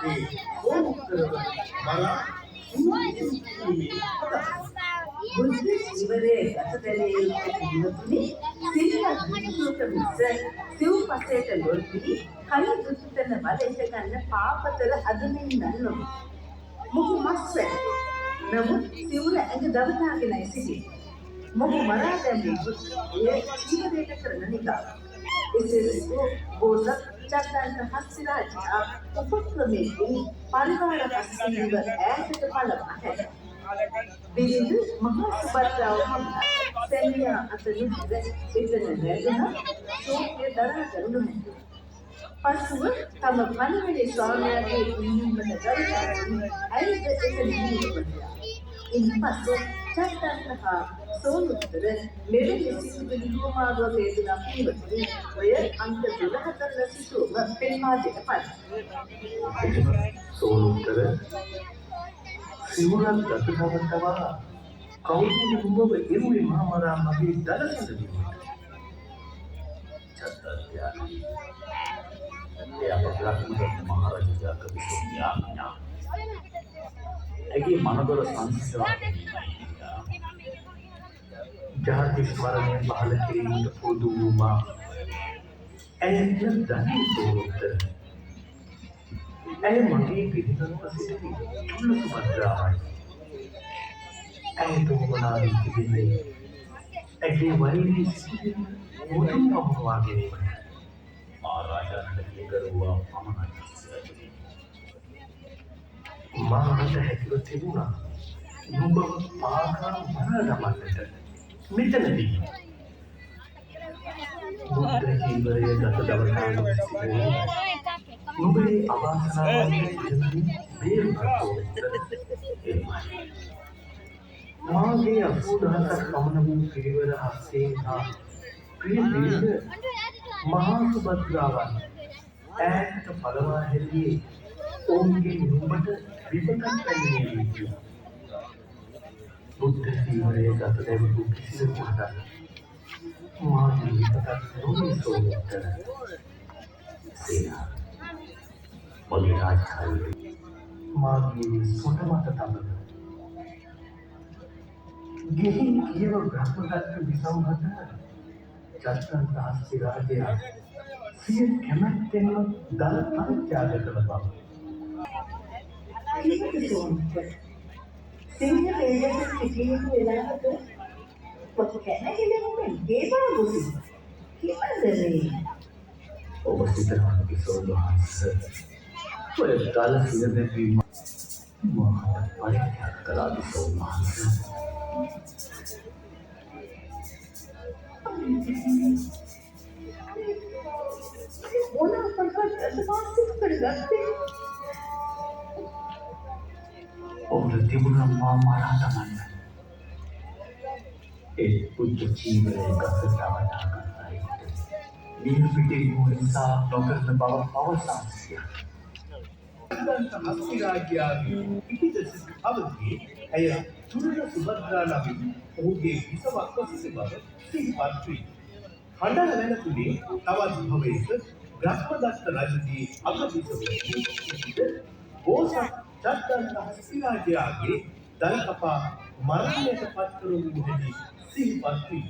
ඒ ඕතරව බලා බුද්ධ ඉවරේ ගතදලේ ඉවතුනි සිල්වත් විසුක මිස සිව්පසේට ලොල්පි කල දුත්තන බලයට ගන්න පාපතර අදමින් නන්නු මොහු මස්සේ නමුත් සිවුර ඇඟ දවතාගෙනයි සිටියේ මොහු මරා දැමීම ඒ ජීවිතයට කරන නිකා එසේ බෝසත් චත්තන්ත හස්තිරාජා උපක්‍රමයෙන් පරිවාර රැස්වීම ඈතට පළවා හැර බිරිඳ මහා සුභද්‍රාව හමුදා සැමියා අතරින් එතන රැඳෙන ශෝකය දරා ගන්නු නැත. පසුව තම පණිවිඩ ස්වාමියාගේ ඉල්ලීමට දරාගෙන ඇයට එතනින් නිරුපදියා. ඉන්පසු චත්තන්ත හා සෝනුත්තර මෙවැනි සිසුවිලි කුමාරුව වේදනා පිළිවෙතින් ඔය අංක 14 සිසුව පෙන්වා දෙන පරිදි සෝනුත්තර සිවුරන් ගතවතවා කවුරුද උඹව එරුවේ මහමරා මගේ දලසඳ චත්තර්යානි එයා බ්‍රහ්මදත්ත මහරජා කවිසෝන්‍යා ඇගේ මනදොර සංස්කාරය ජාති ස්මරණය පහළ කිරීමට පොදු වූමා ඇයට ධනි සෝනුත්තර ඇය මගේ පිළිගන්ව සිටින තුල්ල සුභද්‍රාවයි. ඇය තුමනාවී තිබෙන්නේ ඇගේ වෛරී සිටින මුදුන් පමුණවා ගැනීමට මහරජාණන්ට පිළිගරුවා පමණයි. මාට හැකිව තිබුණා නුඹව පාකා මරා දමන්නට මෙතනදී බුද්ධ ජීවරය ගත දවසාන නුඹේ අවාසනාවන්ගේ ජීවිතේ බේරුණා මාගේ 80000ක් පමණ වූ පිරිවර හස්තයෙන් හා ප්‍රිය බිරිඳ මහා සුභද්‍රාවන් ඈතට පළවා හැරියේ ඔවුන්ගේ නුඹට විපතක් පැමිණිය යුතුය. බුද්ධ ජීවරය ගත දැවූ කිසිවෙකුට මාගේ විපතක් නොවේ සෝනුත්තර. සේනා මගේ රාජකාරී මාගේ සොට මත තබන ගෙහින් කියව බ්‍රහ්මදත්ත විසංහත චත්තන්ත හස්තිරාජයා සිය කැමැත්තෙන්ම දල පරිත්‍යාග කළ බව. සිංහ තේජස් සිටින වෙලාවට පොත කැනගිලෙන්නේ දේවාගුසි කිව්වද ඔබ සිතනවා විසෝදහස ඔය දල සිරදැවීම මහා පරිත්‍යාග කළා විසෝදහස මොන අපහසුතාවයක්ද කරගත්තේ ඔබට තිබුණා මා මරා දමන්න ඒ පුච්ච ජීවනයේ ගතවටා කරයි නිල් පිටේ නිසා නොකරන බව පවසාසිය හස්තිරාජයාගේ පිටිදෙස අවදී ඇය තුරුල සුභද්‍රා නමින් ඔහුගේ විසවක් සිට බව සිහිපත් වී හඬන වෙනතුනේ තවත් භවයක බ්‍රහ්මදත්ත රජුගේ අගතිසවදී බෝසත් චත්තන්ත හස්තිරාජයාගේ දල කපා මරණයට පත් කරවූ හැටි සිහිපත් වී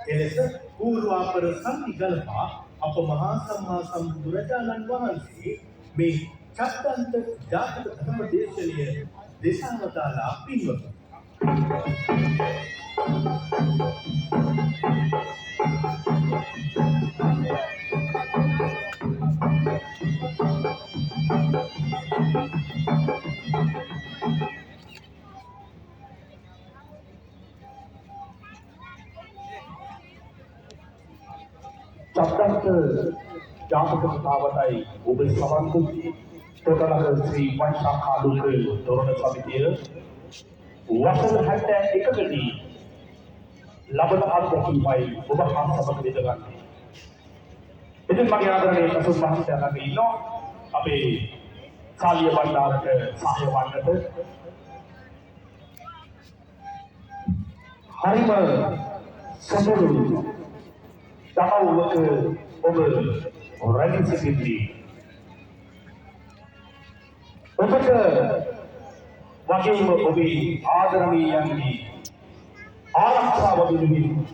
එලෙස පූර්වාපර සංධි ගලපා අප මහා සම්මා සම්බුදුරජාණන් වහන්සේ මේ චත්තන්ත ජාතක ධර්ම දේශනය දේශාවතාලා පින්වතුනි චත්තන්ත ජාතක කතාවටයි ඔබ සවන් දුන්නේ තොටනගර ශ්‍රී පංචාකාලුක තොරණ සමිතිය වසර 71දී ලබන අත්දැකීමයි ඔබ හා සමග විඳගන්නේ. ඉතින් මගේ ආදරණීය සසුන් මහත්තයා ළඟ ඉන්නවා අපේ සාලිය බණ්ඩාරට සහාය වන්නට හරිම සතුටුයි. දහවක ඔබ රැඳී සිටින්නේ ඔබට වගේම ඔබේ ආදරණීයන්ගේ ආරක්ෂාව වෙනුවෙන්